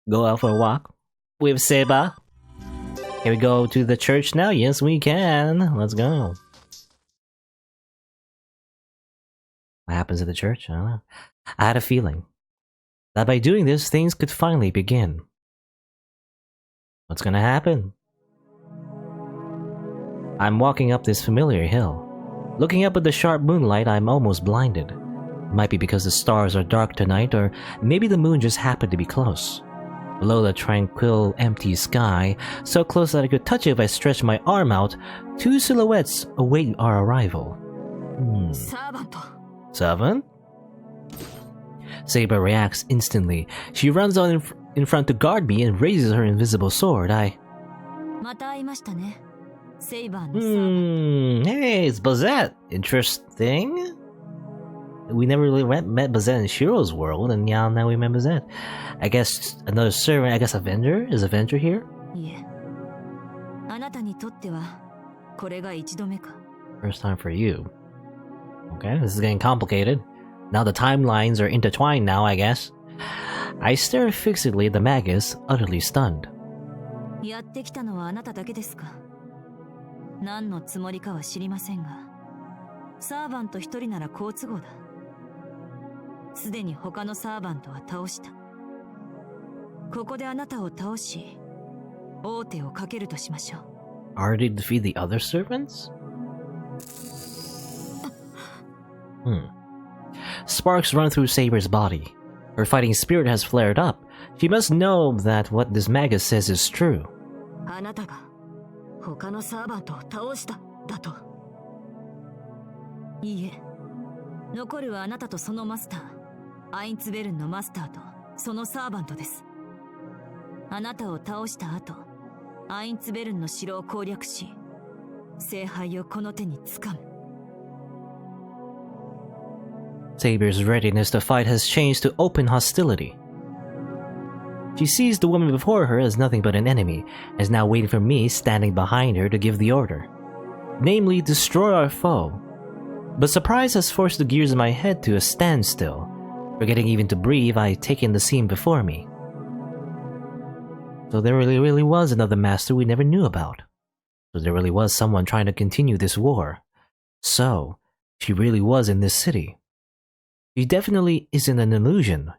go out for a walk with Saber. Can we go to the church now? Yes, we can. Let's go. What happens at the church? I don't know. I had a feeling that by doing this, things could finally begin. What's gonna happen? I'm walking up this familiar hill. Looking up at the sharp moonlight, I'm almost blinded. It might be because the stars are dark tonight, or maybe the moon just happened to be close. Below the tranquil, empty sky, so close that I could touch it if I stretched my arm out, two silhouettes await our arrival. Servant? Saber reacts instantly. She runs on in front to guard me and raises her invisible sword. Hey, it's Bazett. Interesting. We never really met Bazett in Shirou's world, and now we met Bazett. I guess another servant, I guess Avenger? Is Avenger here? First time for you. Okay, this is getting complicated. Now the timelines are intertwined now, I guess. I stare fixedly at the Magus, utterly stunned. Are they to defeat the other servants? Sparks run through Saber's body. Her fighting spirit has flared up. She must know that what this Magus says is true. Saber's readiness to fight has changed to open hostility. She sees the woman before her as nothing but an enemy, and is now waiting for me standing behind her to give the order. Namely, destroy our foe. But surprise has forced the gears in my head to a standstill. Forgetting even to breathe, I take in the scene before me. So there really was another master we never knew about. So there really was someone trying to continue this war. So, she really was in this city. She definitely isn't an illusion,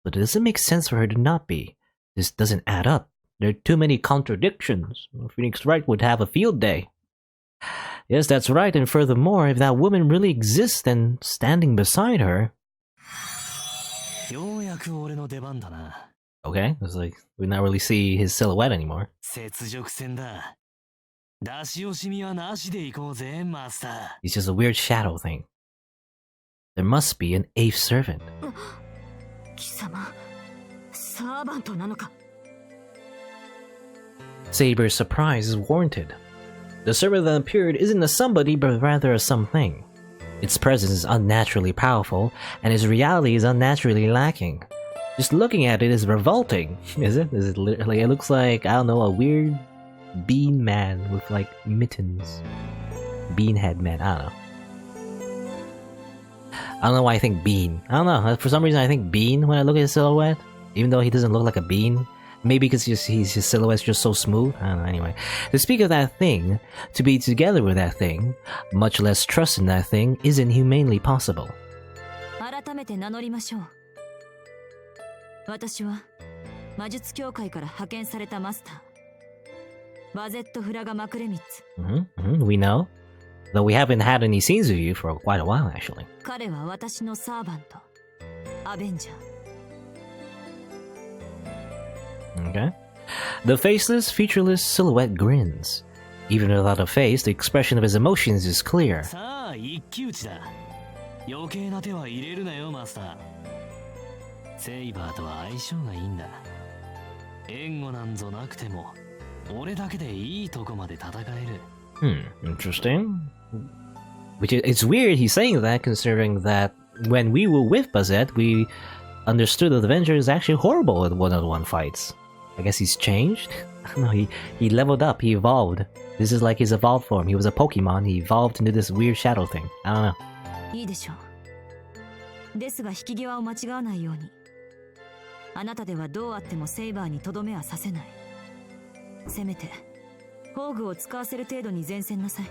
but it doesn't make sense for her to not be. This doesn't add up. There are too many contradictions. Phoenix Wright would have a field day. Yes, that's right, and furthermore, if that woman really exists, then standing beside her... Okay, it's like we not really see his silhouette anymore. It's just a weird shadow thing. There must be an eighth servant. Saber's surprise is warranted. The servant that appeared isn't a somebody, but rather a something. Its presence is unnaturally powerful, and its reality is unnaturally lacking. Just looking at it is revolting. Is it? Is it literally? It looks like, I don't know, a weird bean man with like mittens. Beanhead man, I don't know. I don't know why I think bean. I don't know. For some reason, I think bean when I look at his silhouette. Even though he doesn't look like a bean. Maybe because his silhouette's just so smooth. I don't know. Anyway, to speak of that thing, to be together with that thing, much less trust in that thing, isn't humanely possible. We know. Though we haven't had any scenes with you for quite a while, actually. Okay. The faceless, featureless silhouette grins. Even without a face, the expression of his emotions is clear. Interesting. It's weird he's saying that, considering that when we were with Bazett, we understood that the Avenger is actually horrible at one-on-one fights. I guess he's changed? I don't know, he leveled up, he evolved. This is like his evolved form. He was a Pokemon, he evolved into this weird shadow thing. I don't know. あなたではどうあってもセイバーにとどめはさせない。せめて宝具を使わせる程度に前線なさい。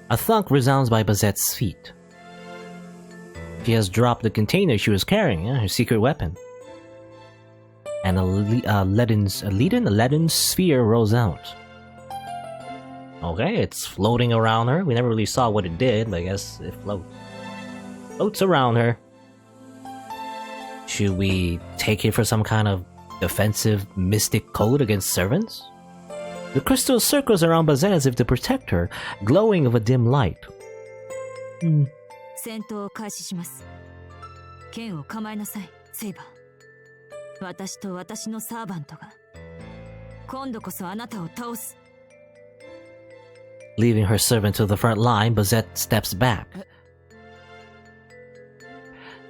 A thunk resounds by Bazett's feet. She has dropped the container she was carrying, her secret weapon. And a leaden sphere rolls out. Okay, it's floating around her. We never really saw what it did, but I guess it floats around her. Should we take it for some kind of defensive mystic code against servants? The crystal circles around Bazett as if to protect her, glowing of a dim light. 戦闘を開始します。剣を構えなさい、セイバー。私と私のサーバントが今度こそあなたを倒す。Leaving her servant to the front line, Bazett steps back.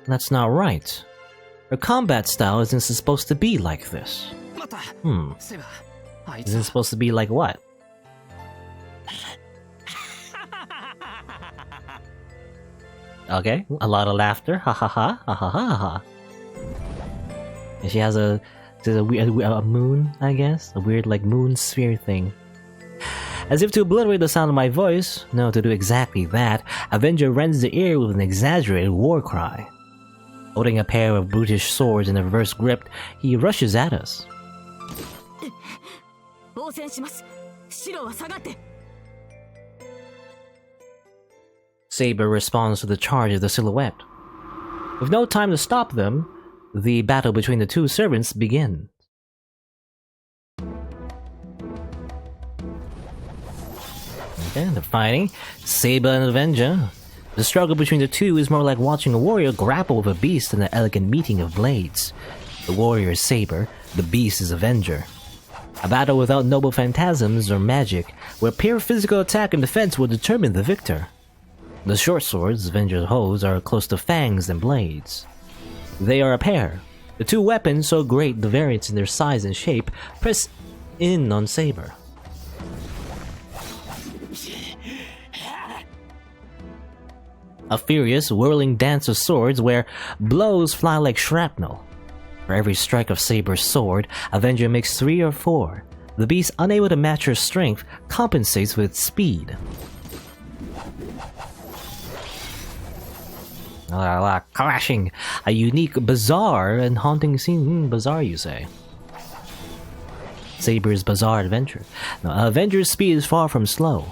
That's not right. Her combat style isn't supposed to be like this. Isn't supposed to be like what? Okay, a lot of laughter. Ha ha ha ha ha ha ha. And she has a moon, I guess? A weird like moon sphere thing. As if to obliterate the sound of my voice, no, to do exactly that, Avenger rends the air with an exaggerated war cry. Holding a pair of brutish swords in a reverse grip, he rushes at us. Saber responds to the charge of the silhouette. With no time to stop them, the battle between the two servants begins. Okay, they're fighting. Saber and Avenger. The struggle between the two is more like watching a warrior grapple with a beast than an elegant meeting of blades. The warrior is Saber, the beast is Avenger. A battle without noble phantasms or magic, where pure physical attack and defense will determine the victor. The short swords Avenger holds are close to fangs than blades. They are a pair. The two weapons, so great the variance in their size and shape, press in on Saber. A furious, whirling dance of swords where blows fly like shrapnel. For every strike of Saber's sword, Avenger makes 3 or 4. The beast, unable to match her strength, compensates with speed. Crashing! A unique, bizarre, and haunting scene. Bizarre, you say? Saber's bizarre adventure. Now, Avenger's speed is far from slow.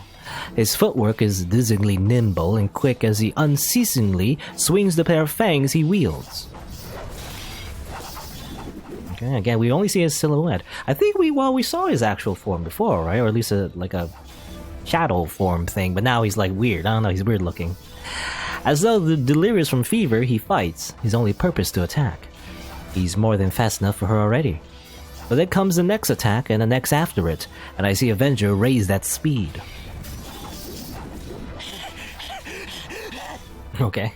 His footwork is dizzyingly nimble and quick as he unceasingly swings the pair of fangs he wields. Okay, again, we only see his silhouette. I think we saw his actual form before, right? Or at least a shadow form thing, but now he's like weird. I don't know, he's weird looking. As though delirious from fever, he fights, his only purpose to attack. He's more than fast enough for her already. But then comes the next attack and the next after it, and I see Avenger raise that speed. Okay.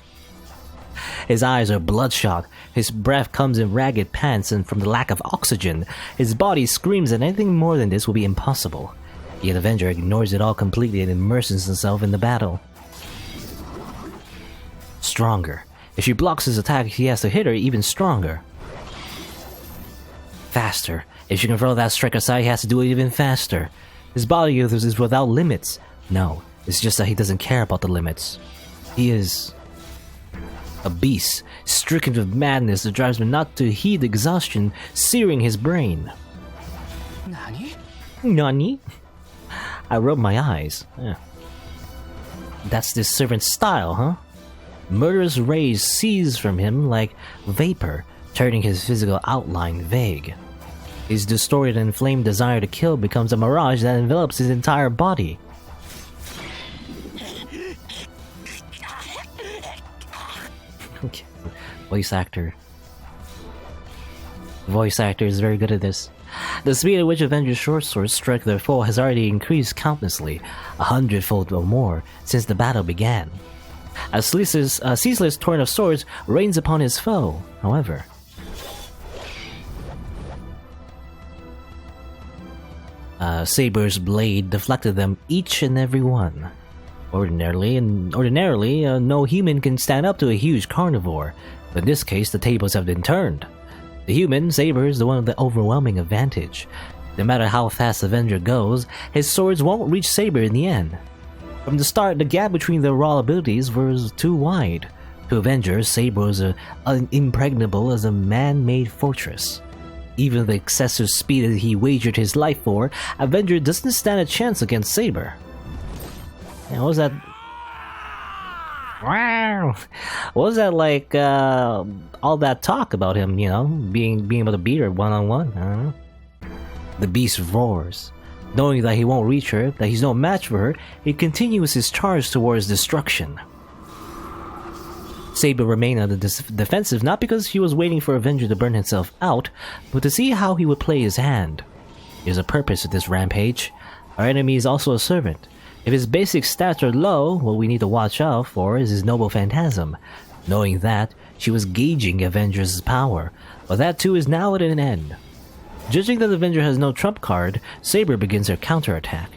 His eyes are bloodshot, his breath comes in ragged pants, and from the lack of oxygen, his body screams that anything more than this will be impossible. Yet Avenger ignores it all completely and immerses himself in the battle. Stronger. If she blocks his attack, he has to hit her even stronger. Faster. If she can throw that strike aside, he has to do it even faster. His body is without limits. No, it's just that he doesn't care about the limits. He is a beast, stricken with madness that drives him not to heed exhaustion, searing his brain. Nani? Nani? I rubbed my eyes. Yeah. That's this servant's style, huh? Murderous rage seizes from him like vapor, turning his physical outline vague. His distorted and inflamed desire to kill becomes a mirage that envelops his entire body. Okay. Voice actor is very good at this. The speed at which Avenger's short swords strike their foe has already increased countlessly, 100-fold or more, since the battle began. A ceaseless torrent of swords rains upon his foe, however. Saber's blade deflected them each and every one. Ordinarily, no human can stand up to a huge carnivore, In this case, the tables have been turned. The human, Saber, is the one with the overwhelming advantage. No matter how fast Avenger goes, his swords won't reach Saber in the end. From the start, the gap between their raw abilities was too wide. To Avenger, Saber was impregnable as a man-made fortress. Even the excessive speed that he wagered his life for, Avenger doesn't stand a chance against Saber. And what was that? Wow! What was that like? All that talk about him, you know, being able to beat her one-on-one. I don't know. The beast roars, knowing that he won't reach her, that he's no match for her. He continues his charge towards destruction. Saber remained on the defensive, not because he was waiting for Avenger to burn himself out, but to see how he would play his hand. There's a purpose to this rampage. Our enemy is also a servant. If his basic stats are low, what we need to watch out for is his noble phantasm. Knowing that, she was gauging Avenger's power, but that too is now at an end. Judging that Avenger has no trump card, Saber begins her counterattack.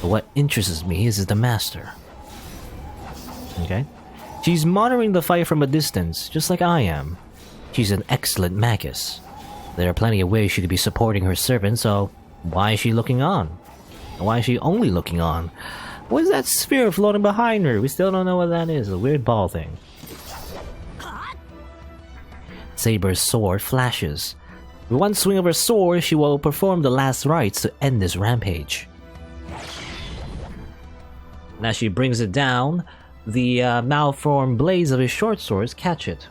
But what interests me is the master. Okay? She's monitoring the fight from a distance, just like I am. She's an excellent magus. There are plenty of ways she could be supporting her servant, so why is she looking on? Why is she only looking on? What is that sphere floating behind her? We still don't know what that is. A weird ball thing. Saber's sword flashes. With one swing of her sword, she will perform the last rites to end this rampage. As she brings it down, the malformed blades of his short swords catch it.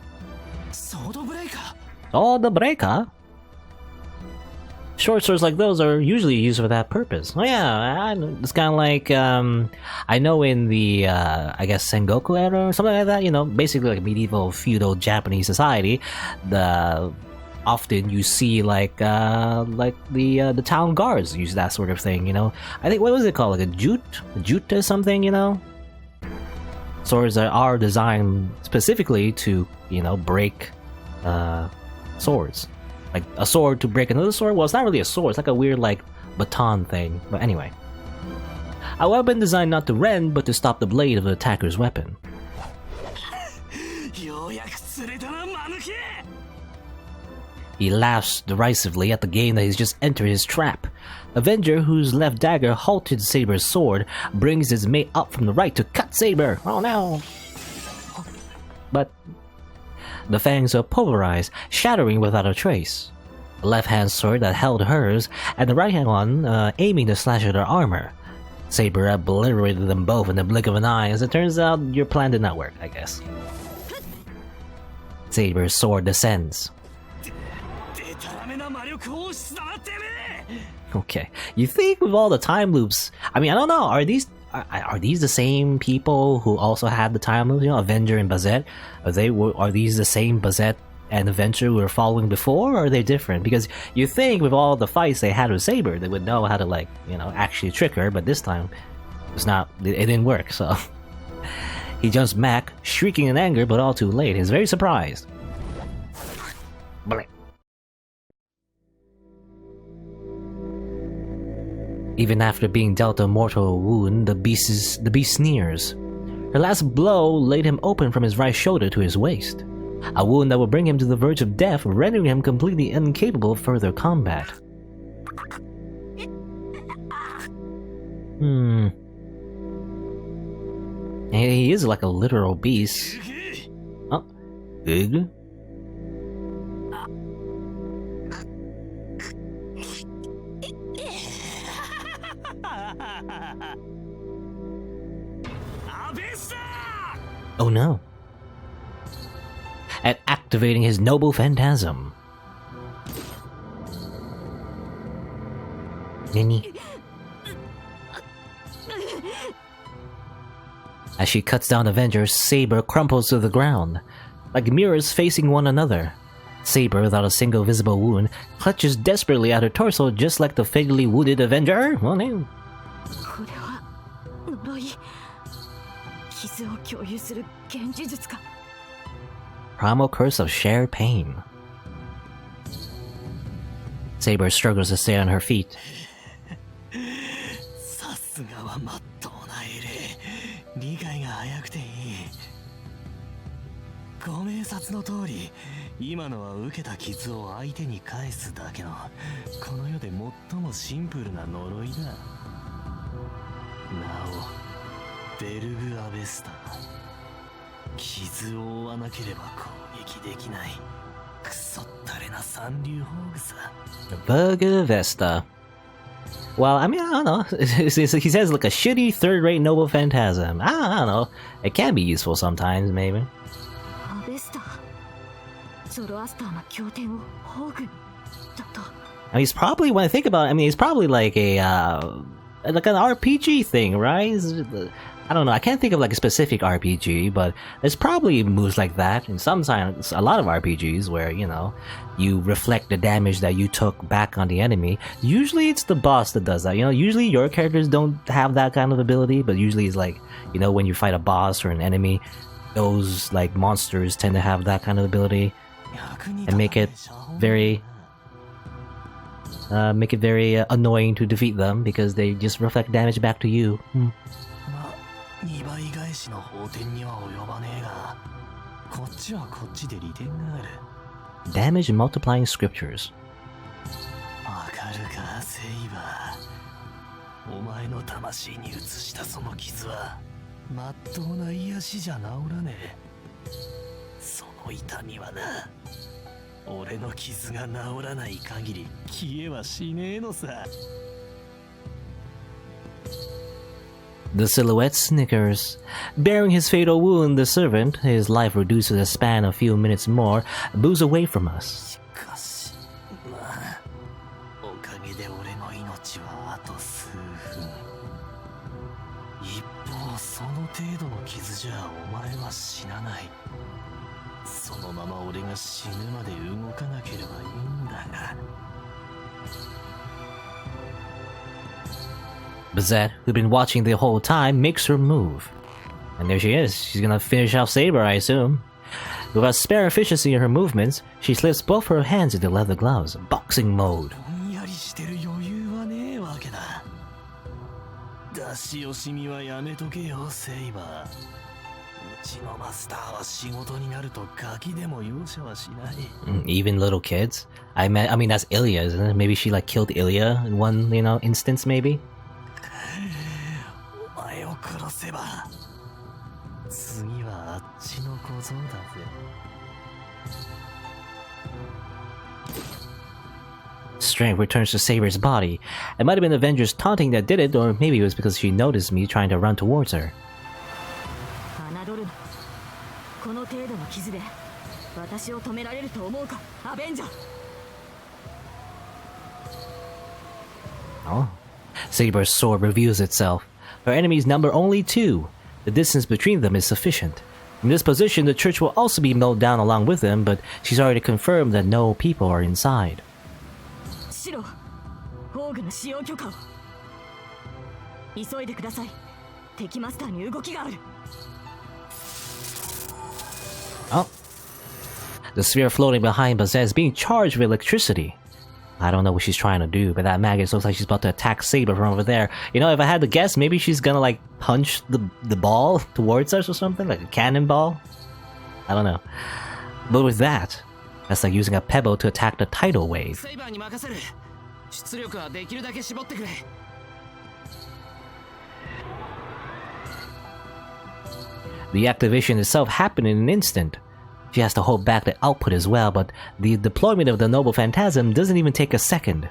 Sword breaker? Short swords like those are usually used for that purpose. Oh yeah, it's kind of like, I know in the, I guess Sengoku era or something like that, you know, basically like medieval feudal Japanese society, often you see like the town guards use that sort of thing, you know. I think, what was it called, like a jute or something, you know? Swords that are designed specifically to, you know, break swords. Like a sword to break another sword? Well, it's not really a sword, it's like a weird like baton thing. But anyway. A weapon designed not to rend, but to stop the blade of the attacker's weapon. He laughs derisively at the game that he's just entered his trap. Avenger, whose left dagger halted Saber's sword, brings his mate up from the right to cut Saber. Oh no! But the fangs are pulverized, shattering without a trace. The left-hand sword that held hers, and the right-hand one aiming to slash at her armor. Saber obliterated them both in the blink of an eye. As it turns out, your plan did not work, I guess. Saber's sword descends. Okay, you think with all the time loops, I mean, I don't know, are these the same people who also had the time loops, you know, Avenger and Bazett? Are these the same Bazett and Avenger who were following before, or are they different? Because you think with all the fights they had with Saber, they would know how to, like, you know, actually trick her, but this time, it didn't work, so. He jumps back, shrieking in anger, but all too late. He's very surprised. Even after being dealt a mortal wound, the beast sneers. Her last blow laid him open from his right shoulder to his waist. A wound that will bring him to the verge of death, rendering him completely incapable of further combat. He is like a literal beast. Oh, Ugh? Oh no. And activating his noble phantasm. Nini. As she cuts down Avenger, Saber crumples to the ground. Like mirrors facing one another. Saber, without a single visible wound, clutches desperately at her torso just like the fatally wounded Avenger. Oh no. Primal curse of shared pain. Saber struggles to stay on her feet. ご明察の通り、今のは受けた傷を相手に返すだけのこの世で最もシンプルな呪いだ。なおベルグ・アベスタ、傷を負わなければ攻撃できないクソったれな三流ホーグさ。 Burger Vesta. Well, I mean, I don't know. He says like a shitty third-rate noble phantasm. I don't know. It can be useful sometimes, maybe. アベスター、ゾロアスターの経典をホーグだと。I mean, he's probably, when I think about it, I mean, he's probably like like an RPG thing, right? I don't know. I can't think of like a specific RPG, but there's probably moves like that in sometimes a lot of RPGs where, you know, you reflect the damage that you took back on the enemy. Usually it's the boss that does that. You know, usually your characters don't have that kind of ability, but usually it's like, you know, when you fight a boss or an enemy, those like monsters tend to have that kind of ability and make it very annoying to defeat them because they just reflect damage back to you. 2倍返しの法典には及ばねえが、こっちはこっちで利点がある。 Damage multiplying scriptures. わかるか、セイバー。お前の魂に移したその傷はまっとうな癒しじゃ治らねえ。その痛みはな、俺の傷が治らない限り消えはしねえのさ。 The silhouette snickers. Bearing his fatal wound, the servant, his life reduced to the span of a few minutes more, moves away from us. しかし、まあ、おかげで俺の命はあと数分。一方、その程度の傷じゃお前は死なない。そのまま俺が死ぬまで動かなければいいんだが。 Bazett, who'd been watching the whole time, makes her move. And there she is. She's gonna finish off Saber, I assume. With a spare efficiency in her movements, she slips both her hands into leather gloves. Boxing mode. ぼんやりしてる余裕はねえわけだ。出し惜しみはやめとけよ、セイバー。うちのマスターは仕事になるとガキでも容赦はしない。 Even little kids? I mean, that's Ilya, isn't it? Maybe she like killed Ilya in one, you know, instance, maybe? お前を殺せば次はあっちの小僧だぜ。 Strength returns to Saber's body. It might have been Avengers taunting that did it, or maybe it was because she noticed me trying to run towards her. 侮るな。この程度の傷で私を止められると思うか、アベンジャー。 Oh. Saber's sword reveals itself. Her enemies number only 2. The distance between them is sufficient. In this position, the church will also be mowed down along with them, but she's already confirmed that no people are inside. シロ、ホーグの使用許可を。急いでください。敵マスターに動きがある。 Oh. The sphere floating behind Bazett is being charged with electricity. I don't know what she's trying to do, but that maggot looks like she's about to attack Saber from over there. You know, if I had to guess, maybe she's gonna like punch the ball towards us or something, like a cannonball. I don't know. But with that, that's like using a pebble to attack the tidal wave. The activation itself happened in an instant. She has to hold back the output as well, but the deployment of the Noble Phantasm doesn't even take a second.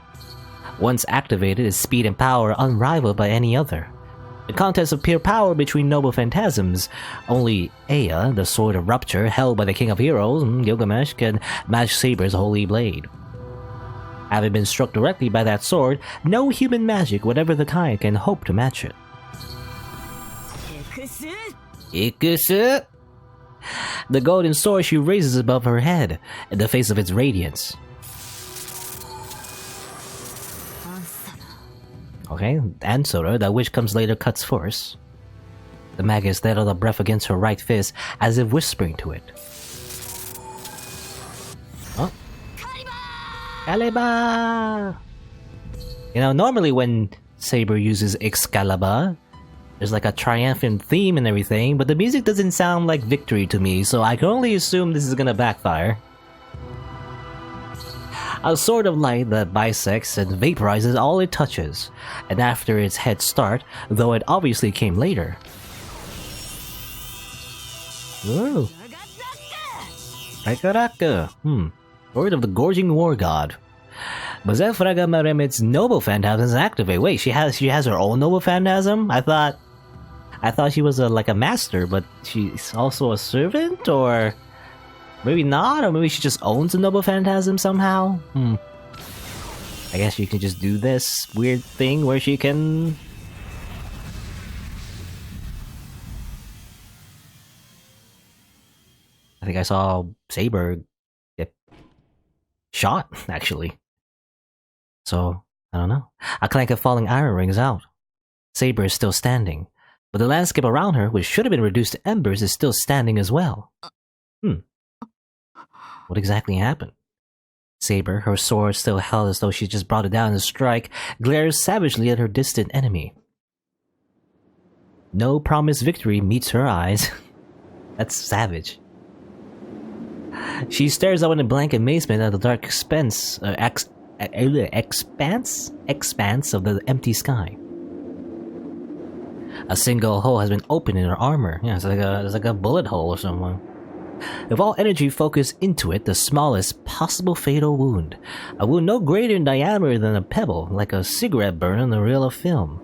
Once activated, its speed and power are unrivaled by any other. The contest of pure power between Noble Phantasms, only Aya, the Sword of Rupture held by the King of Heroes, Gilgamesh, can match Saber's Holy Blade. Having been struck directly by that sword, no human magic, whatever the kind, can hope to match it. Ikusu! The golden sword she raises above her head, in the face of its radiance. Okay, Answer, that which comes later, cuts first. The maggot let out a breath against her right fist, as if whispering to it. Oh. Excalibur! You know, normally when Saber uses Excalibur, There's like a triumphant theme and everything, but the music doesn't sound like victory to me, so I can only assume this is gonna backfire. A sword of light that bisects and vaporizes all it touches, and after its head start, though it obviously came later. Ooh. Ataraxia. Sword of the Gorging War God. Bazett Fraga McRemitz's Noble Phantasm activate. Wait, she has her own Noble Phantasm? I thought she was like a master, but she's also a servant, or maybe not, or maybe she just owns a Noble Phantasm somehow. I guess she can just do this weird thing where she can. I think I saw Saber get shot, actually. So, I don't know. A clank of falling iron rings out. Saber is still standing, but the landscape around her, which should have been reduced to embers, is still standing as well. What exactly happened? Saber, her sword still held as though she just brought it down to strike, glares savagely at her distant enemy. No promised victory meets her eyes. That's savage. She stares out in blank amazement at the dark expanse of the empty sky. A single hole has been opened in her armor. Yeah, it's like a bullet hole or something. With all energy focused into it, the smallest possible fatal wound. A wound no greater in diameter than a pebble, like a cigarette burn on a reel of film.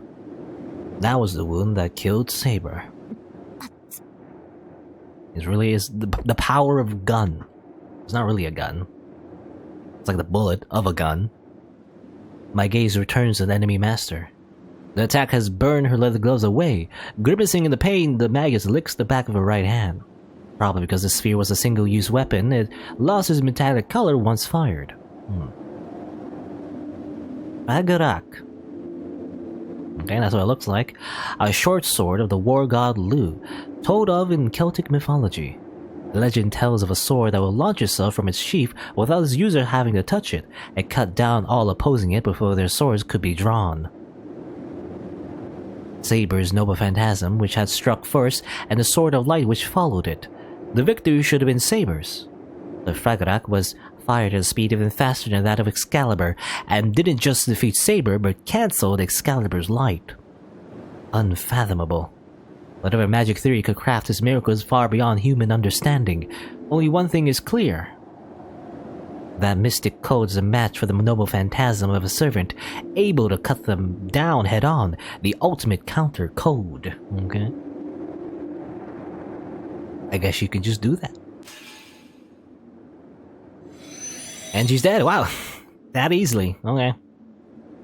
That was the wound that killed Saber. It really is the power of gun. It's not really a gun. It's like the bullet of a gun. My gaze returns to the enemy master. The attack has burned her leather gloves away. Grimacing in the pain, the magus licks the back of her right hand. Probably because the sphere was a single-use weapon, it lost its metallic color once fired. Agarak. Okay, that's what it looks like. A short sword of the war god Lu, told of in Celtic mythology. The legend tells of a sword that will launch itself from its sheath without its user having to touch it, and cut down all opposing it before their swords could be drawn. Saber's Noble Phantasm, which had struck first, and the Sword of Light which followed it. The victory should have been Saber's. The Fragarak was fired at a speed even faster than that of Excalibur, and didn't just defeat Saber, but cancelled Excalibur's light. Unfathomable. Whatever magic theory could craft this miracle is far beyond human understanding. Only one thing is clear. That mystic code is a match for the Noble Phantasm of a servant, able to cut them down head-on, the ultimate counter code. Okay? I guess you can just do that. And she's dead, wow. That easily, okay.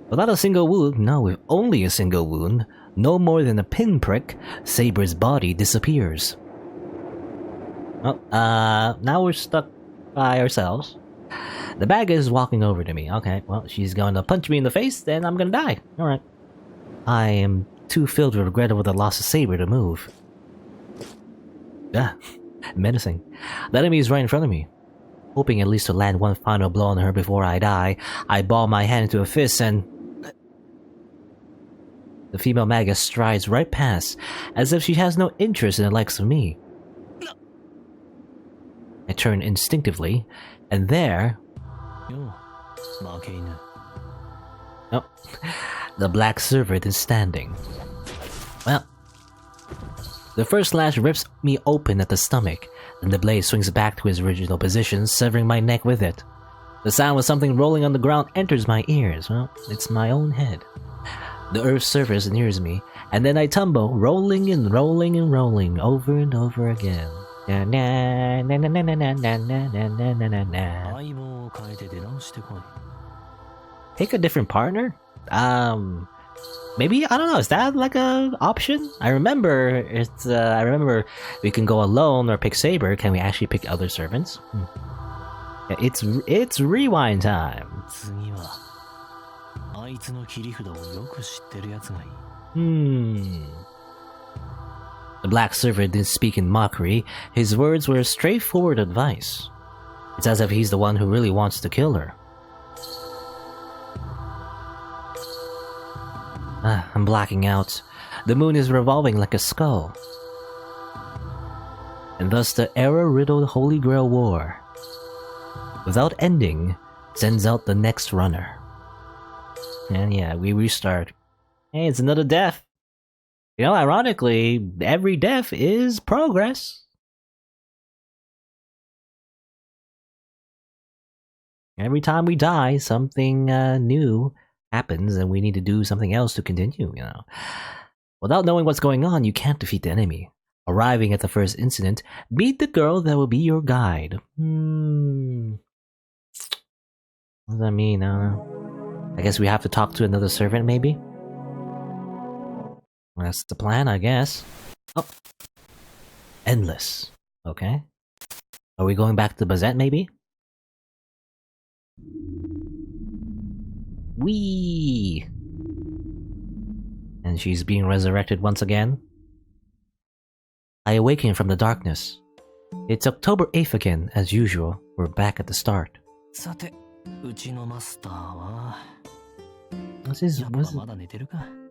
Without a single wound, no, with only a single wound, no more than a pinprick, Saber's body disappears. Well, now we're stuck by ourselves. The bag is walking over to me. Okay, well, she's going to punch me in the face, then I'm gonna die. Alright. I am too filled with regret over the loss of Saber to move. Ah, menacing. The enemy is right in front of me. Hoping at least to land one final blow on her before I die, I ball my hand into a fist and... The female magus strides right past, as if she has no interest in the likes of me. I turn instinctively, and there... Oh, the black servant is standing. Well, the first slash rips me open at the stomach, then the blade swings back to its original position, severing my neck with it. The sound of something rolling on the ground enters my ears. Well, it's my own head. The earth's surface nears me, and then I tumble, rolling and rolling and rolling, over and over again. Na na na na na na na na na na na na. Pick a different partner? Maybe, I don't know, is that like a option? I remember we can go alone or pick Saber. Can we actually pick other servants? Yeah, it's rewind time. The black servant didn't speak in mockery. His words were straightforward advice. It's as if he's the one who really wants to kill her. I'm blacking out. The moon is revolving like a skull. And thus the error-riddled Holy Grail War, without ending, sends out the next runner. And yeah, we restart. Hey, it's another death. You know, ironically, every death is progress. Every time we die, something new happens and we need to do something else to continue, you know. Without knowing what's going on, you can't defeat the enemy. Arriving at the first incident, meet the girl that will be your guide. What does that mean? I don't know. I guess we have to talk to another servant, maybe? That's the plan, I guess. Oh. Endless. Okay. Are we going back to Bazett, maybe? Whee! And she's being resurrected once again. I awaken from the darkness. It's October 8th again, as usual. We're back at the start. This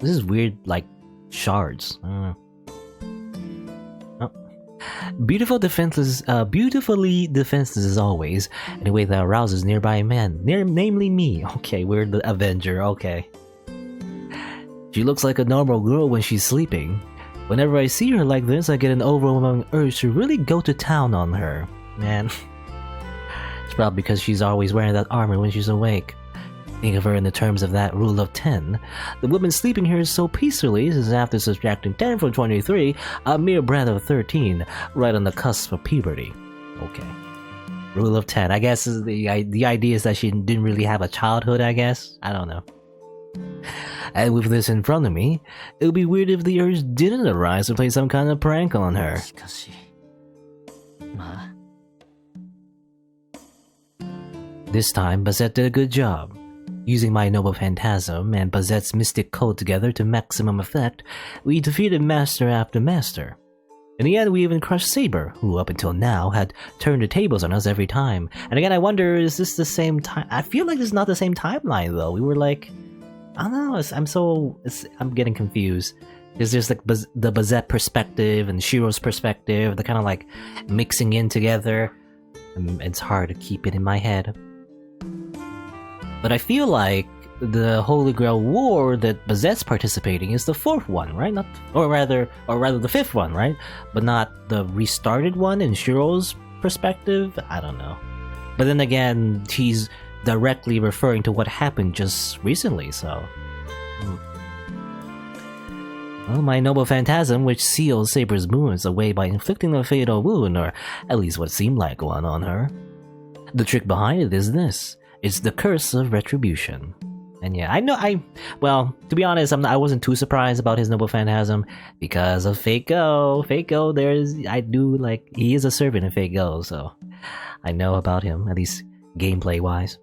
is weird, like, shards. I don't know. Oh. Beautifully defenseless as always, in a way that arouses nearby men, namely me. Okay, we're the Avenger, okay. She looks like a normal girl when she's sleeping. Whenever I see her like this, I get an overwhelming urge to really go to town on her. Man. It's probably because she's always wearing that armor when she's awake. Think of her in the terms of that rule of 10. The woman sleeping here so peacefully is, after subtracting 10 from 23, a mere brat of 13, right on the cusp of puberty. Okay. Rule of 10. I guess the idea is that she didn't really have a childhood, I guess? I don't know. And with this in front of me, it would be weird if the urge didn't arise to play some kind of prank on her. This time, Bazett did a good job. Using my Noble Phantasm and Bazett's Mystic Code together to maximum effect, we defeated master after master. In the end, we even crushed Saber, who up until now had turned the tables on us every time. And again, I wonder, is this the same time? I feel like this is not the same timeline, though. We were like... I don't know, I'm getting confused. Because there's like the Bazett perspective and Shirou's perspective, they're kind of like mixing in together. And it's hard to keep it in my head. But I feel like the Holy Grail War that Bazett's participating is the fourth one, right? Or rather the fifth one, right? But not the restarted one in Shirou's perspective? I don't know. But then again, he's directly referring to what happened just recently, so... Well, my Noble Phantasm, which seals Saber's wounds away by inflicting a fatal wound, or at least what seemed like one, on her. The trick behind it is this. It's the curse of retribution. And yeah, well, to be honest, I wasn't too surprised about his Noble Phantasm because of Fate Go. Fate Go, he is a servant in Fate Go, so I know about him, at least gameplay-wise.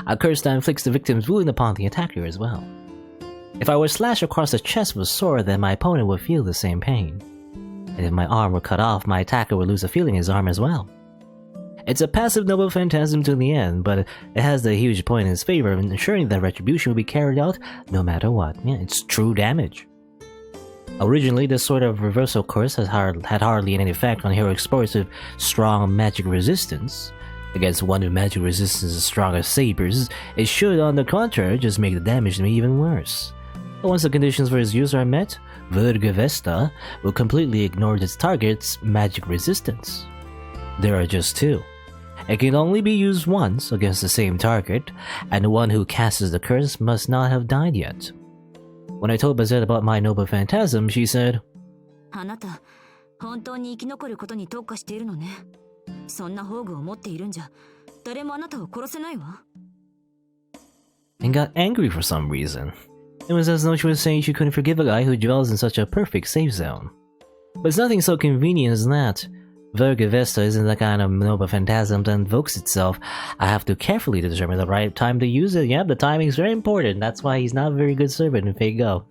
A curse that inflicts the victim's wound upon the attacker as well. If I were slashed across the chest with a sword, then my opponent would feel the same pain. And if my arm were cut off, my attacker would lose a feeling in his arm as well. It's a passive Noble Phantasm to the end, but it has the huge point in its favor of ensuring that retribution will be carried out no matter what. Yeah, it's true damage. Originally, this sort of reversal curse had hardly any effect on heroic sports with strong magic resistance. Against one with magic resistance as strong as Saber's, it should, on the contrary, just make the damage to me even worse. But once the conditions for its use are met, Vergevesta will completely ignore its target's magic resistance. There are just two. It can only be used once against the same target, and the one who casts the curse must not have died yet. When I told Bazett about my Noble Phantasm, she said, "And got angry for some reason. It was as though she was saying she couldn't forgive a guy who dwells in such a perfect safe zone. But it's nothing so convenient as that. Vergevesta isn't the kind of Noble Phantasm that invokes itself. I have to carefully determine the right time to use it. Yeah, the timing is very important. That's why he's not a very good servant in Fate Go.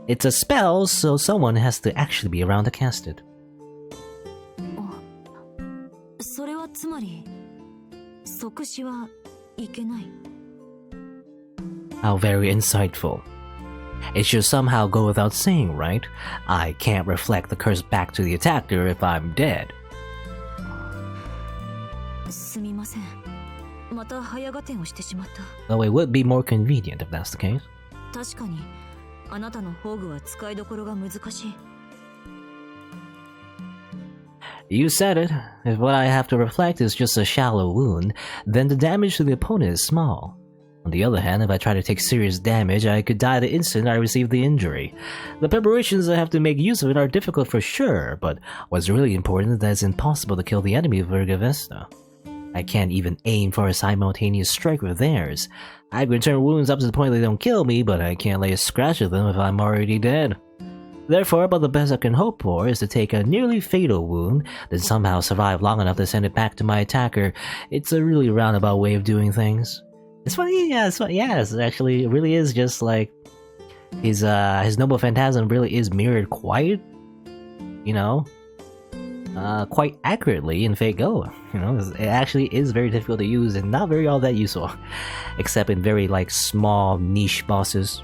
It's a spell, so someone has to actually be around to cast it." How very insightful. It should somehow go without saying, right? I can't reflect the curse back to the attacker if I'm dead. すみません。また早合点をしてしまった。 Though it would be more convenient if that's the case. 確かに、あなたの宝具は使いどころが難しい。 You said it. If what I have to reflect is just a shallow wound, then the damage to the opponent is small. On the other hand, if I try to take serious damage, I could die the instant I receive the injury. The preparations I have to make use of it are difficult for sure, but what's really important is that it's impossible to kill the enemy with Vergavesta. I can't even aim for a simultaneous strike with theirs. I can turn wounds up to the point they don't kill me, but I can't lay a scratch at them if I'm already dead. Therefore, about the best I can hope for is to take a nearly fatal wound, then somehow survive long enough to send it back to my attacker. It's a really roundabout way of doing things. It's funny, yeah, it's funny, yeah, it's actually, it really is just like, his Noble Phantasm really is mirrored quite, quite accurately in Fate Go. It actually is very difficult to use and not very all that useful, except in very, small niche bosses.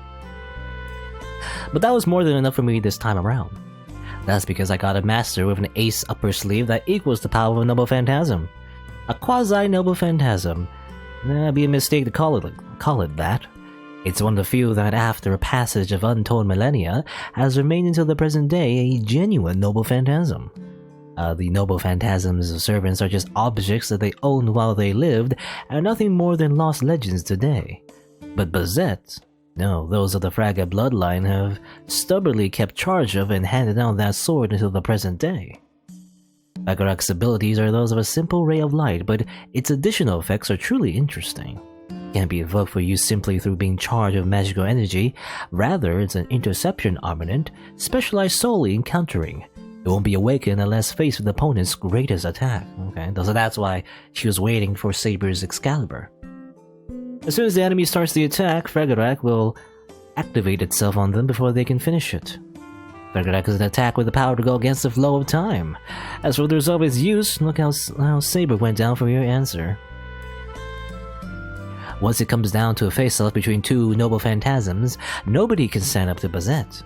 But that was more than enough for me this time around. That's because I got a master with an ace upper sleeve that equals the power of a Noble Phantasm. A quasi-Noble Phantasm. That'd be a mistake to call it that. It's one of the few that, after a passage of untold millennia, has remained until the present day a genuine Noble Phantasm. The Noble Phantasms of servants are just objects that they owned while they lived, and nothing more than lost legends today. But Bazett, no, those of the Fraga bloodline have stubbornly kept charge of and handed down that sword until the present day. Baccarat's abilities are those of a simple ray of light, but its additional effects are truly interesting. It can't be evoked for use simply through being charged with magical energy. Rather, it's an interception armament, specialized solely in countering. It won't be awakened unless faced with the opponent's greatest attack. Okay, so that's why she was waiting for Saber's Excalibur. As soon as the enemy starts the attack, Fragarak will activate itself on them before they can finish it. Fragarak is an attack with the power to go against the flow of time. As for the result of its use, look how Saber went down for your answer. Once it comes down to a face-off between two Noble Phantasms, nobody can stand up to Bazett.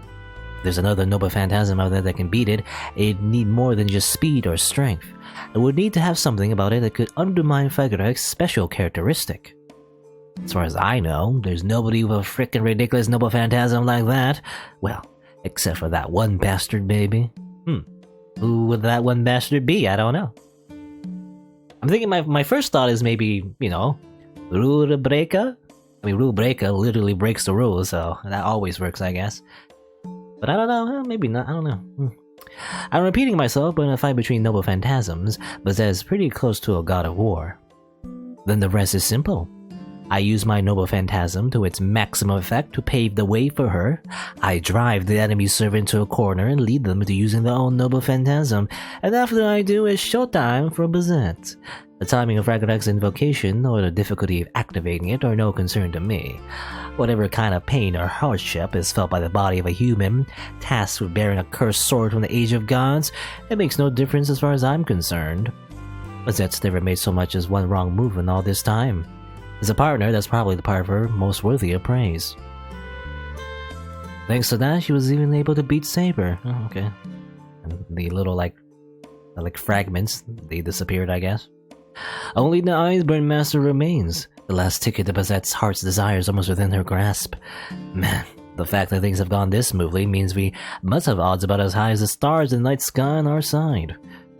If there's another Noble Phantasm out there that can beat it, it'd need more than just speed or strength. It would need to have something about it that could undermine Fragarak's special characteristic. As far as I know, there's nobody with a frickin' ridiculous Noble Phantasm like that. Well, except for that one bastard, baby. Who would that one bastard be? I don't know. I'm thinking my first thought is maybe, Rule Breaker? I mean, Rule Breaker literally breaks the rules, so that always works, I guess. But I don't know, maybe not, I don't know. I'm repeating myself, but in a fight between Noble Phantasms, Bazett is pretty close to a god of war. Then the rest is simple. I use my Noble Phantasm to its maximum effect to pave the way for her. I drive the enemy servant to a corner and lead them into using their own Noble Phantasm, and after I do, it's showtime for Bazett. The timing of Fragarak's invocation or the difficulty of activating it are no concern to me. Whatever kind of pain or hardship is felt by the body of a human, tasked with bearing a cursed sword from the Age of Gods, it makes no difference as far as I'm concerned. Bazett's never made so much as one wrong move in all this time. As a partner, that's probably the part of her most worthy of praise. Thanks to that, she was even able to beat Saber. Oh, okay. And the little, fragments, they disappeared, I guess. Only the Iceburn Master remains. The last ticket to Bazett's heart's desire is almost within her grasp. Man, the fact that things have gone this smoothly means we must have odds about as high as the stars in the night sky on our side.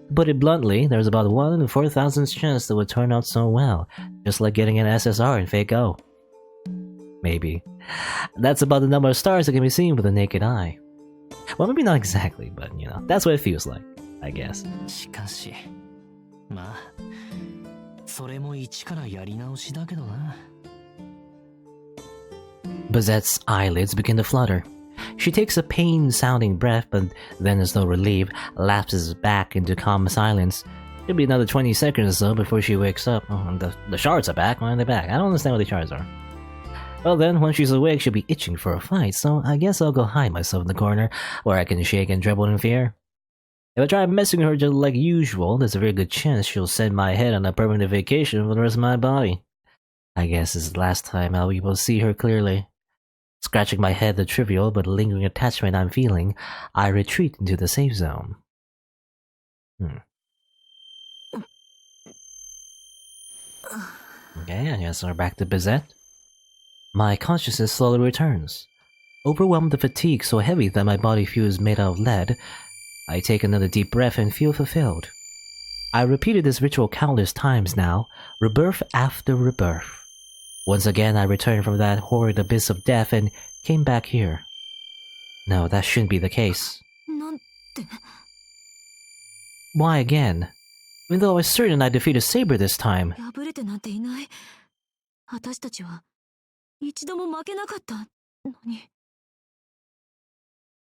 To put it bluntly, there's about 1 in 4,000's chance that would turn out so well, just like getting an SSR in Fate Go. Maybe. That's about the number of stars that can be seen with the naked eye. Well, maybe not exactly, but that's what it feels like, I guess. しかし、まあ、それも一からやり直しだけどな。Bazett's eyelids begin to flutter. She takes a pain-sounding breath, but then, as though relieved, lapses back into calm silence. It'll be another 20 seconds or so before she wakes up. Oh, the shards are back. Why are they back? I don't understand what the shards are. Well then, when she's awake, she'll be itching for a fight, so I guess I'll go hide myself in the corner, where I can shake and tremble in fear. If I try messing with her just like usual, there's a very good chance she'll send my head on a permanent vacation for the rest of my body. I guess this is the last time I'll be able to see her clearly. Scratching my head the trivial but lingering attachment I'm feeling, I retreat into the safe zone. Okay, I guess we're back to Bazett. My consciousness slowly returns. Overwhelmed with fatigue so heavy that my body feels made out of lead, I take another deep breath and feel fulfilled. I repeated this ritual countless times now, rebirth after rebirth. Once again I returned from that horrid abyss of death and came back here. No, that shouldn't be the case. Why again? Even though I was certain I defeated Saber this time. 破れてなんていない。私たちは一度も負けなかったのに。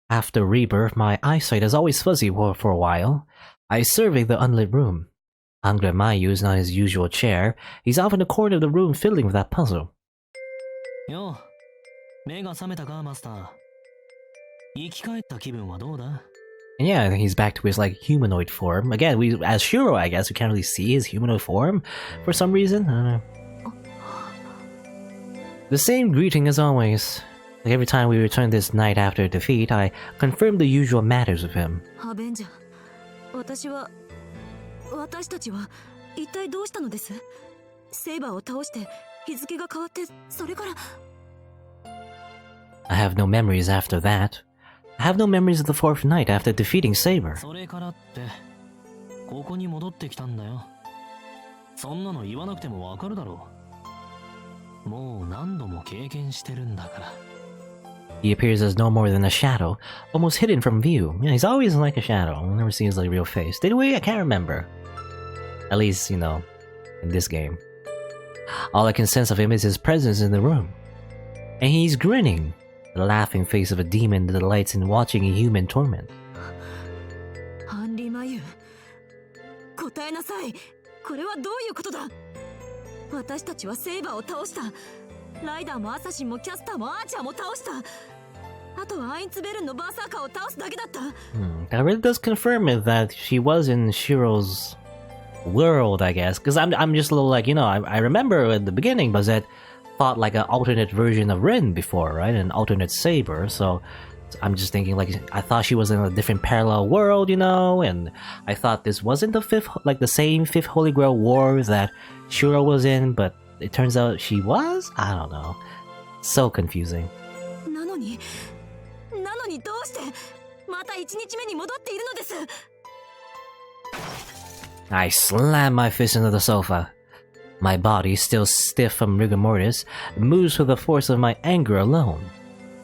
After rebirth, my eyesight is always fuzzy for a while. I survey the unlit room. Mayu is not in his usual chair. He's off in the corner of the room fiddling with that puzzle. よ、目が覚めたか、マスター。生き返った気分はどうだ? And yeah, I think he's back to his like humanoid form. Again, as Shirou, I guess, we can't really see his humanoid form for some reason. I don't know. The same greeting as always. Like every time we return this night after defeat, I confirm the usual matters with him. アベンジャー、私たちは一体どうしたのです？セイバーを倒して日付が変わってそれから。I have no memories after that. I have no memories of the fourth night after defeating Saber. それからってここに戻ってきたんだよ。そんなの言わなくてもわかるだろう。もう何度も経験してるんだから。He appears as no more than a shadow, almost hidden from view. Yeah, he's always like a shadow. We'll never see his like real face. Did we? I can't remember. At least, you know, in this game. All I can sense of him is his presence in the room. And he's grinning, the laughing face of a demon that delights in watching a human torment. ハンリーマユ、答えなさい。これはどういうことだ？私たちはセイバーを倒した。ライダーもアサシンもキャスターもアーチャーも倒した。あとはアインツベルンのバーサーカーを倒すだけだった。That really does confirm it that she was in Shirou's world, I guess. Because I'm just a little like, you know, I remember at the beginning, Bazett fought like an alternate version of Rin before, right? An alternate Saber, so I'm just thinking like, I thought she was in a different parallel world, you know? And I thought this wasn't the same fifth Holy Grail war that Shirou was in, but it turns out she was? I don't know. So confusing. なのにどうしてまた1日目に戻っているのです？ I slam my fist into the sofa. My body, still stiff from rigor mortis, moves with the force of my anger alone.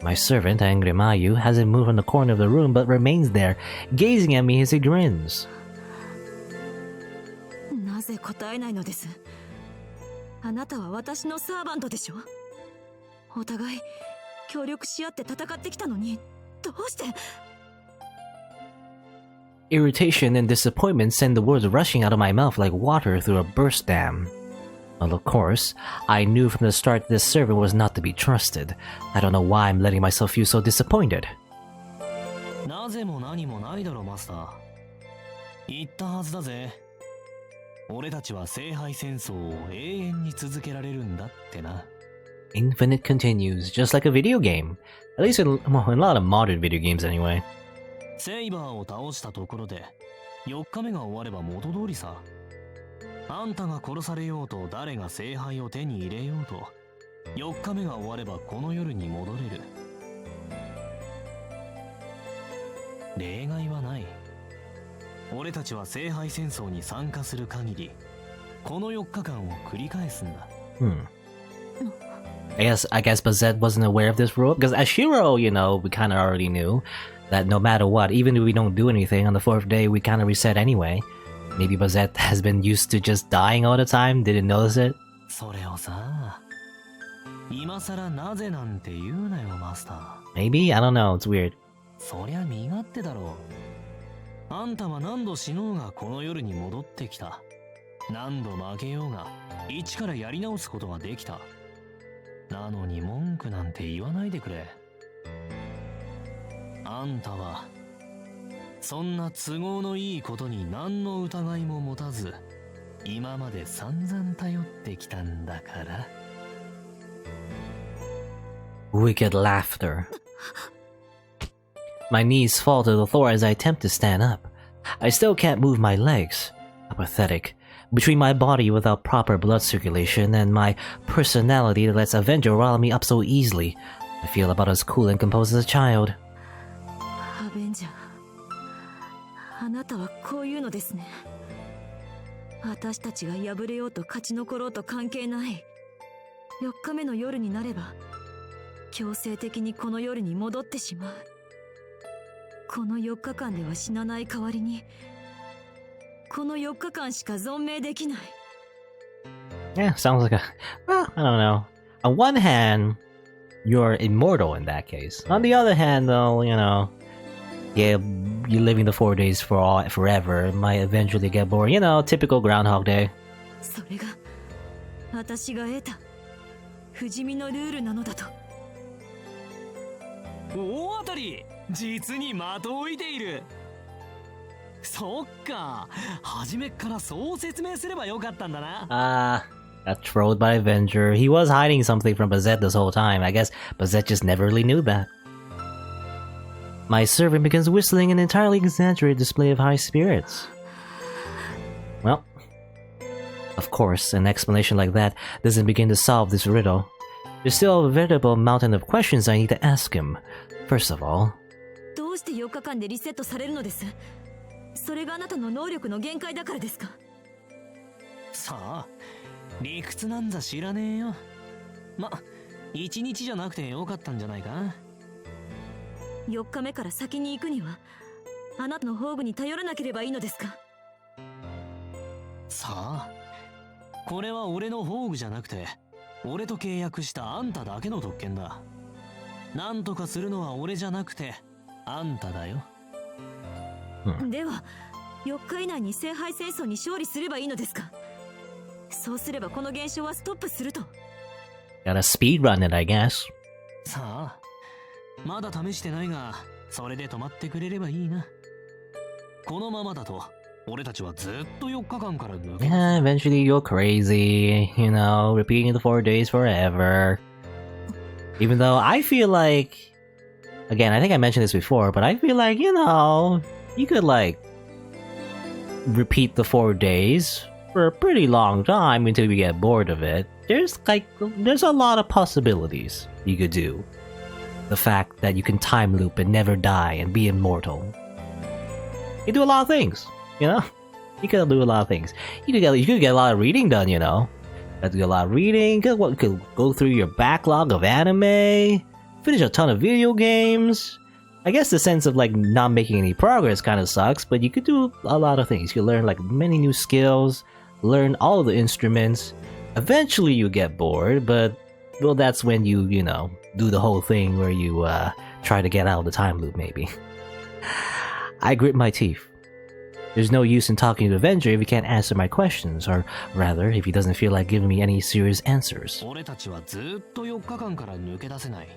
My servant, Angry Mayu, hasn't moved from the corner of the room but remains there, gazing at me as he grins. なぜ答えないのです？あなたは私のサーバントでしょ？お互い協力し合って戦ってきたのに、どうして？ Irritation and disappointment send the words rushing out of my mouth like water through a burst dam. Well, of course, I knew from the start this servant was not to be trusted. I don't know why I'm letting myself feel so disappointed. なぜも何もないだろ、マスター。言ったはずだぜ。俺たちは聖杯戦争を永遠に続けられるんだってな。Infinite continues, just like a video game. At least in a lot of modern video games anyway. セイバーを倒したところで4日目が終われば元通りさ。あんたが殺されようと誰が聖杯を手に入れようと4日目が終わればこの夜に戻れる。例外はない。俺たちは聖杯戦争に参加する限りこの4日間を繰り返すんだ。I guess Bazett wasn't aware of this rule, because as Shirou, you know, we kind of already knew that no matter what, even if we don't do anything on the fourth day, we kind of reset anyway. Maybe Bazett has been used to just dying all the time, didn't notice it. それをさ、今さらなぜなんて言うなよ、マスター。Maybe? I don't know, it's weird. そりゃ身勝手だろう。あんたは何度死のうがこの夜に戻ってきた。何度負けようが一からやり直すことができた。なのに文句なんて言わないでくれ。あんたはそんな都合のいいことに何の疑いも持たず今まで散々頼ってきたんだから。Wicked laughter. My knees fall to the floor as I attempt to stand up. I still can't move my legs. Pathetic. Between my body without proper blood circulation and my personality that lets Avenger rile me up so easily, I feel about as cool and composed as a child. アベンジャー、あなたはこういうのですね。私たちが敗れようと勝ち残ろうと関係ない。4日目の夜になれば強制的にこの夜に戻ってしまう。この4日間では死なない代わりにこの4日間しか存命できない。 Yeah, sounds like a... Well, I don't know. On one hand, you're immortal in that case. On the other hand, though, you know... Yeah, you're living the 4 days forever. It might eventually get bored. You know, typical Groundhog Day. それが私が得た不死身のルールなのだと。大当たり、実に的を射ている。そっか、初めっからそう説明すればよかったんだな。Got trolled by Avenger. He was hiding something from Bazett this whole time. I guess Bazett just never really knew that. My servant begins whistling an entirely exaggerated display of high spirits. Well, of course, an explanation like that doesn't begin to solve this riddle. There's still a veritable mountain of questions I need to ask him. First of all... どうして4日間でリセットされるのです？それがあなたの能力の限界だからですか？さあ、理屈なんざ知らねえよ。ま、1日じゃなくてよかったんじゃないか。4日目から先に行くにはあなたの宝具に頼らなければいいのですか？さあ、これは俺の宝具じゃなくて俺と契約したあんただけの特権だ。なんとかするのは俺じゃなくてあんただよ。では4日以内に聖杯戦争に勝利すればいいのですか？そうすればこの現象はストップすると。Gotta speedrun it, I guess. さあ、まだ試してないが、それで止まってくれればいいな。このままだと俺たちはずっと4日間から抜け。Yeah, eventually you're crazy, you know, repeating the 4 days forever. Even though I feel like, again, I think I mentioned this before, but I feel like, you know, you could like repeat the 4 days for a pretty long time until you get bored of it. There's a lot of possibilities you could do. The fact that you can time loop and never die and be immortal. You do a lot of things, you know? You could do a lot of things. You could get a lot of reading done, you know? You could do a lot of reading, you could go through your backlog of anime, finish a ton of video games. I guess the sense of like not making any progress kind of sucks, but you could do a lot of things. You could learn like many new skills, learn all of the instruments. Eventually you get bored, but well, that's when you know, do the whole thing where you try to get out of the time loop maybe. I grit my teeth. There's no use in talking to Avenger if he can't answer my questions, or rather, if he doesn't feel like giving me any serious answers. 俺たちはずっと4日間から抜け出せない。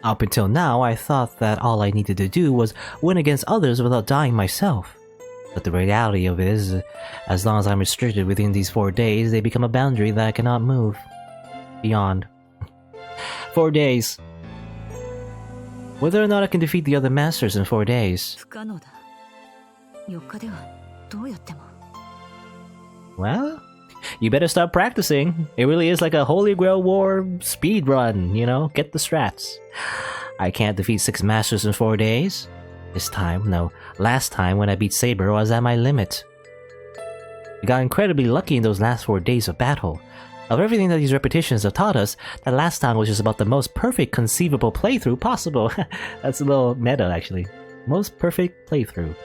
Up until now, I thought that all I needed to do was win against others without dying myself. But the reality of it is, as long as I'm restricted within these 4 days, they become a boundary that I cannot move beyond. 4 days. Whether or not I can defeat the other masters in 4 days. 不可能だ。4日ではどうやっても。Well, you better start practicing. It really is like a Holy Grail War speed run, you know? Get the strats. I can't defeat 6 masters in 4 days. This time, no, last time when I beat Saber I was at my limit. I got incredibly lucky in those last 4 days of battle. Of everything that these repetitions have taught us, that last time was just about the most perfect conceivable playthrough possible. That's a little meta, actually. Most perfect playthrough.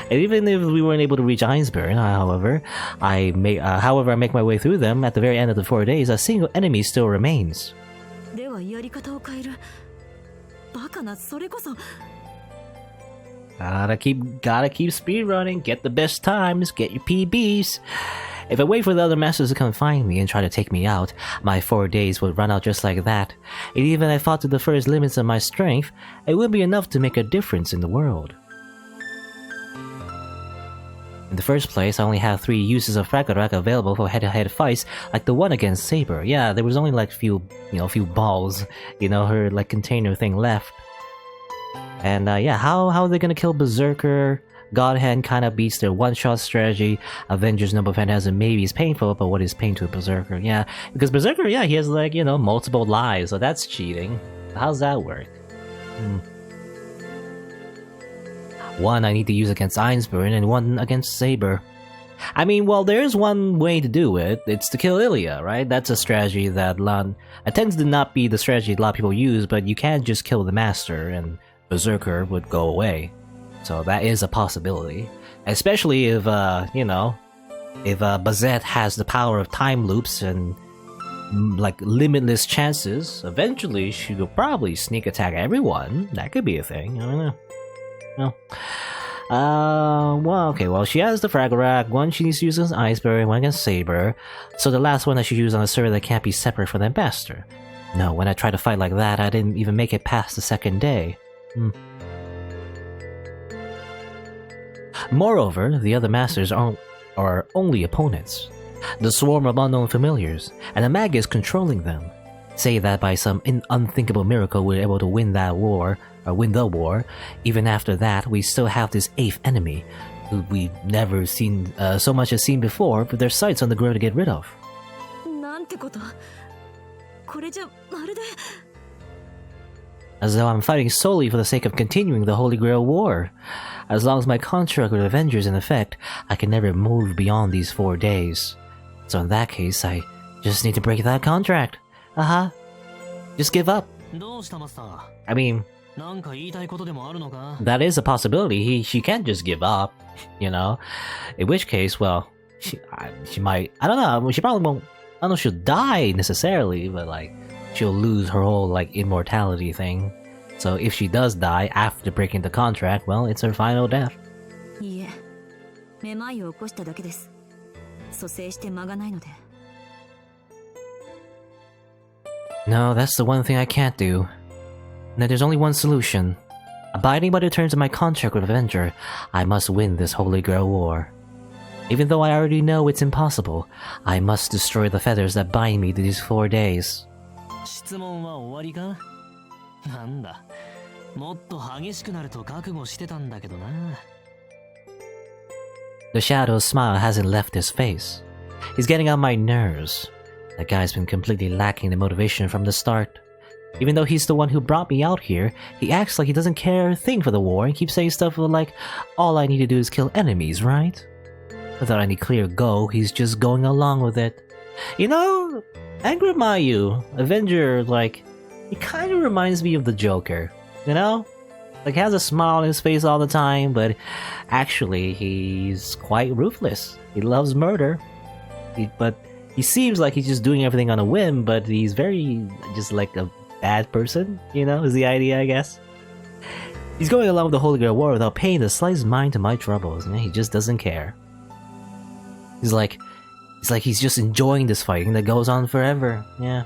And even if we weren't able to reach Einsburn, however, I make my way through them, at the very end of the 4 days, a single enemy still remains. ではやり方を変える。バカな、それこそ。Gotta keep speedrunning, get the best times, get your PBs. If I wait for the other masters to come find me and try to take me out, my 4 days would run out just like that. And even if I fought to the first limits of my strength, it wouldn't be enough to make a difference in the world. And In the first place, I only have 3 uses of Fragarack available for head-to-head fights, like the one against Saber. Yeah, there was only like few balls, her like container thing left. And yeah, how are they gonna kill Berserker? Godhand kind of beats their one-shot strategy. Avengers Noble Phantasm maybe is painful, but what is pain to a Berserker? Yeah, because Berserker, yeah, he has like, multiple lives, so that's cheating. How's that work? One I need to use against Einspurn and one against Saber. I mean, well, there's one way to do it. It's to kill Ilya, right? That's a strategy that tends to not be the strategy a lot of people use, but you can't just kill the master and Berserker would go away. So that is a possibility. Especially if, if Bazett has the power of time loops and like limitless chances, eventually she will probably sneak attack everyone. That could be a thing. I don't know. No. Well, she has the Fragarack, one she needs to use against Iceberg, one against Saber, so the last one I should use on a server that can't be separate from the master. No, when I tried to fight like that, I didn't even make it past the second day. Moreover, the other masters are only opponents. The swarm of unknown familiars, and a mag is controlling them. Say that by some unthinkable miracle we're able to win the war. Even after that, we still have this 8th enemy, who we've never seen so much as seen before, but their sights on the grow to get rid of. As though I'm fighting solely for the sake of continuing the Holy Grail war. As long as my contract with Avengers in effect, I can never move beyond these 4 days. So in that case, I just need to break that contract. Just give up. I mean, that is a possibility. She can't just give up, In which case, well, she might. I don't know. She probably won't. I don't know if she'll die necessarily, but like she'll lose her whole like immortality thing. So if she does die after breaking the contract, well, it's her final death. No, that's the one thing I can't do. Now there's only one solution. Abiding by the terms of my contract with Avenger, I must win this Holy Grail war. Even though I already know it's impossible, I must destroy the feathers that bind me to these 4 days. The shadow's smile hasn't left his face. He's getting on my nerves. That guy's been completely lacking the motivation from the start. Even though he's the one who brought me out here, he acts like he doesn't care a thing for the war and keeps saying stuff like, all I need to do is kill enemies, right? Without any clear goal, he's just going along with it. Angry Mayu, Avenger, like, he kind of reminds me of the Joker, Like, has a smile on his face all the time, but actually, he's quite ruthless. He loves murder. But he seems like he's just doing everything on a whim, but he's very, just like a bad person, is the idea, I guess. He's going along with the Holy Grail War without paying the slightest mind to my troubles, he just doesn't care. It's like he's just enjoying this fighting that goes on forever, yeah.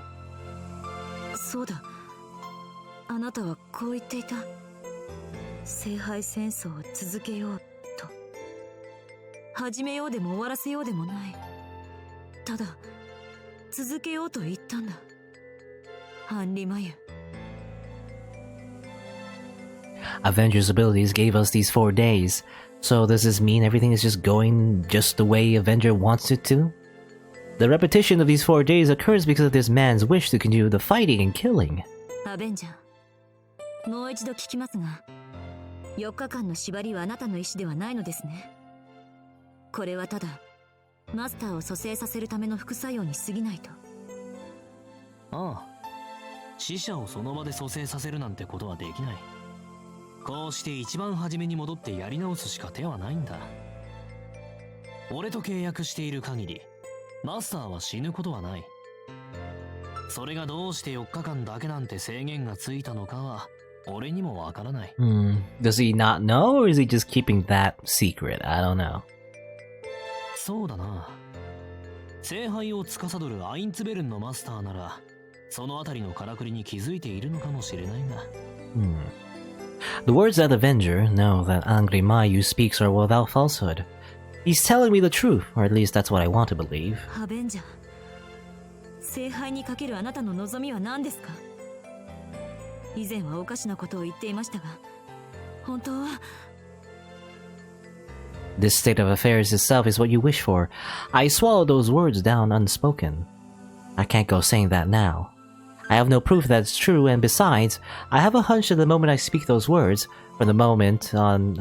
Avengers' abilities gave us these 4 days, so does this mean everything is just going just the way Avenger wants it to? The repetition of these 4 days occurs because of this man's wish to continue the fighting and killing. Avenger, もう一度聞きますが、4日間の縛りはあなたの意思ではないのですね。これはただマスターを蘇生させるための副作用に過ぎないと。ああ、死者をその場で蘇生させるなんてことはできない。こうして一番初めに戻ってやり直すしか手はないんだ。俺と契約している限り、マスターは死ぬことはない。それがどうして4日間だけなんて制限がついたのかは俺にもわからない。Does he not know, or is he just keeping that secret? I don't know. そうだな。聖杯を司るアインツベルンのマスターなら、そのあたりのからくりに気づいているのかもしれないが。The words that Avenger know that Angry Mayu speaks are without falsehood. He's telling me the truth, or at least that's what I want to believe. アベンジャー、聖杯にかけるあなたの望みは何ですか？以前はおかしなことを言っていましたが、本当は This state of affairs itself is what you wish for. I swallowed those words down unspoken. I can't go saying that now. I have no proof that it's true, and besides, I have a hunch that the moment I speak those words, from that moment on,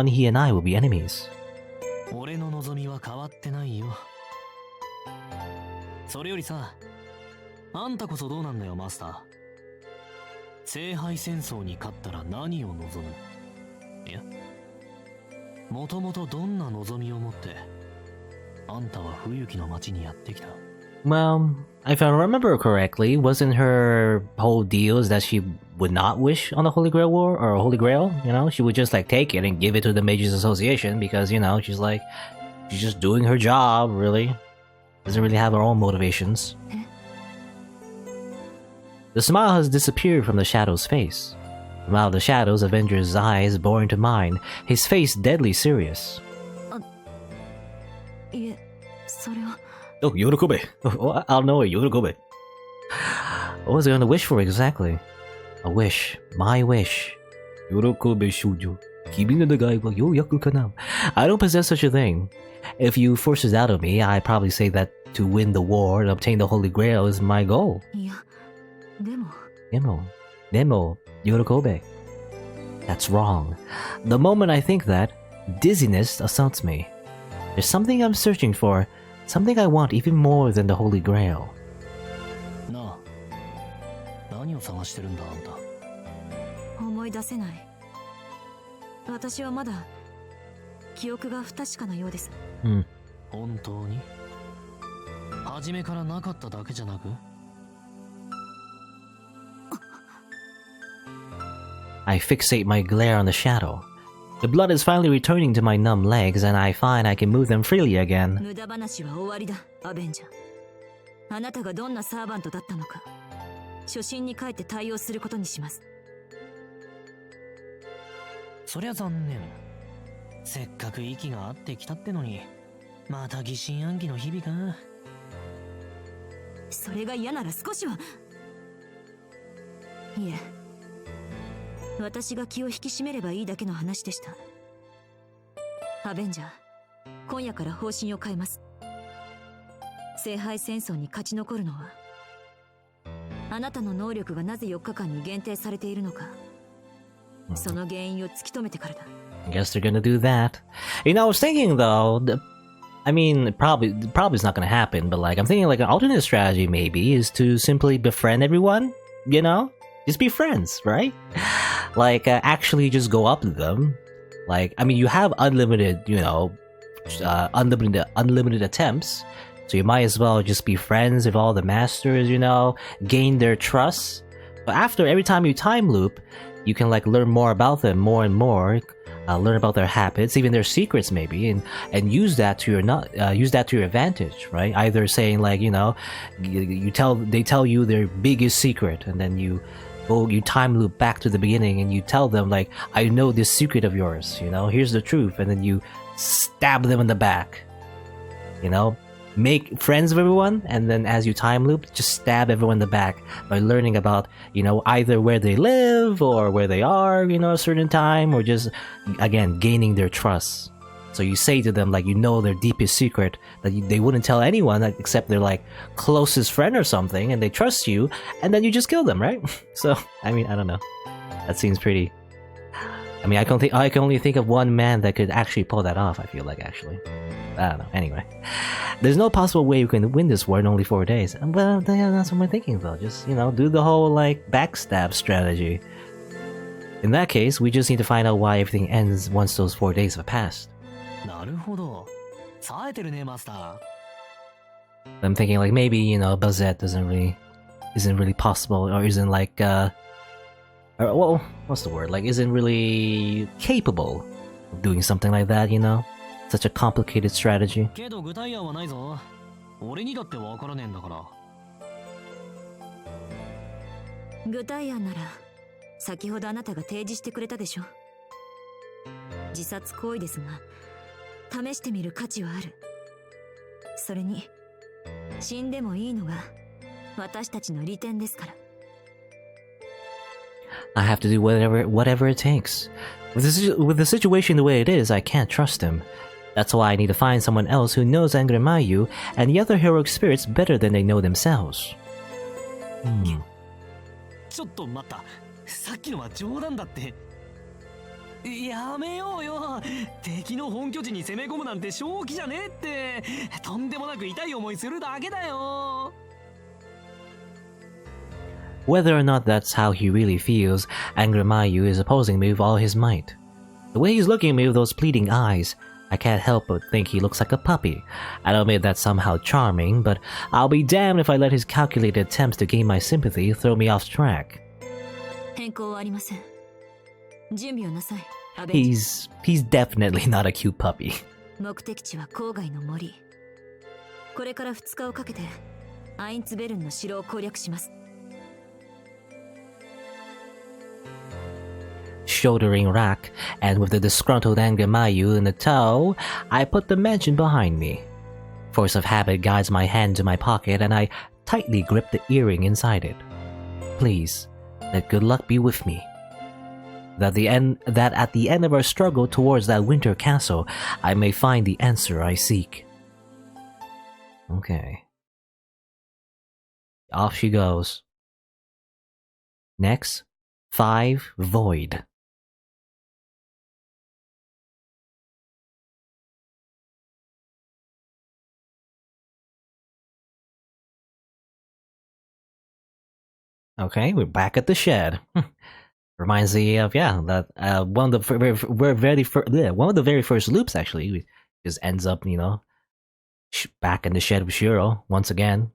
he and I will be enemies. 俺の望みは変わってないよ。それよりさ、あんたこそどうなんだよ、マスター。聖杯戦争に勝ったら何を望む？いや、もともとどんな望みを持ってあんたは冬木の町にやってきた？ Well, if I remember correctly, wasn't her whole deal is that she would not wish on the Holy Grail War or Holy Grail? You know, she would just like take it and give it to the Mages Association because, you know, she's just doing her job, really. Doesn't really have her own motivations. The smile has disappeared from the Shadow's face. From out of the shadows, Avenger's eyes bore into mine, his face deadly serious. いえ、それは Oh, Yorikobe. Oh, I'll know it, Yorikobe. What was I going to wish for exactly? A wish. My wish. Yorikobe shoujo. Kimi no nagai wa youyaku kana. I don't possess such a thing. If you force it out of me, I'd probably say that to win the war and obtain the Holy Grail is my goal. いや、でも Demo, Yorikobe. That's wrong. The moment I think that, dizziness assaults me. There's something I'm searching for, something I want even more than the Holy Grail. なあ、何を探してるんだ、あんた。思い出せない。私はまだ記憶が不確かなようです。本当に？初めからなかっただけじゃなく？ I fixate my glare on the shadow. The blood is finally returning to my numb legs, and I find I can move them freely again. 無駄話は終わりだ、アベンジャー。あなたがどんなサーバントだったのか、初心に帰って対応することにします。そりゃ残念。せっかく息が合ってきたってのに、また疑心暗鬼の日々か。それが嫌なら少しは。いえ、私が気を引き締めればいいだけの話でした。アベンジャー、今夜から方針を変えます。聖杯戦争に勝ち残るのは、あなたの能力がなぜ4日間に限定されているのか、その原因を突き止めてからだ。I guess they're gonna do that. You know, I was thinking though, I mean, probably it's not gonna happen, but like, I'm thinking like an alternate strategy maybe is to simply befriend everyone, you know? Just be friends, right? Like, actually just go up to them. Like, I mean, you have unlimited, you know, unlimited attempts, so you might as well just be friends with all the masters, you know, gain their trust. But after, every time you time loop, you can like learn more about them more and more, learn about their habits, even their secrets maybe, and use that to your advantage, right? Either saying like, you know, they tell you their biggest secret, and then you time loop back to the beginning and you tell them like, I know this secret of yours, you know, here's the truth, and then you stab them in the back, you know, make friends with everyone, and then as you time loop, just stab everyone in the back by learning about, you know, either where they live or where they are, you know, a certain time, or just, again, gaining their trust. So you say to them, like, you know their deepest secret that they wouldn't tell anyone except their, like, closest friend or something, and they trust you, and then you just kill them, right? So, I mean, I don't know. That seems pretty... I mean, I can only think of one man that could actually pull that off, I feel like, actually. I don't know. Anyway. There's no possible way you can win this war in only 4 days. Well, yeah, that's what I'm thinking, though. Just, you know, do the whole, like, backstab strategy. In that case, we just need to find out why everything ends once those 4 days have passed. なるほど。冴えてるね、マスター。I'm thinking, like, maybe, you know, Bazett isn't really possible, or isn't, like, or, well, what's the word? Like, isn't really capable of doing something like that, you know? Such a complicated strategy. けど具体案はないぞ。俺にだってわからねえんだから。具体案なら先ほどあなたが提示してくれたでしょ。自殺行為ですが、試してみる価値はある。それに、死んでもいいのが私たちの利点ですから。I have to do whatever it takes. With the situation the way it is, I can't trust him. That's why I need to find someone else who knows Angramayu and the other heroic spirits better than they know themselves. ちょっと待った。さっきのは冗談だって。やめようよ。敵の本拠地に攻め込むなんて正気じゃねえって。とんでもなく痛い思いするだけだよ。Whether or not that's how he really feels, Angramayu is opposing me with all his might. The way he's looking at me with those pleading eyes, I can't help but think he looks like a puppy. I don't mean that's somehow charming, but I'll be damned if I let his calculated attempts to gain my sympathy throw me off track. 変更はありません。準備をなさい。He's definitely not a cute puppy. 目的地は郊外の森。これから2日をかけてアインツベルンの城を攻略します。Shouldering rack, and with the disgruntled Angramayu in the tow, I put the mansion behind me. Force of habit guides my hand to my pocket, and I tightly grip the earring inside it. Please, let good luck be with me. That at the end of our struggle towards that winter castle, I may find the answer I seek. Okay. Off she goes. Next, 5 Void. Okay, we're back at the shed. Reminds me of that one of the very first loops actually just ends up back in the shed with Shiro once again.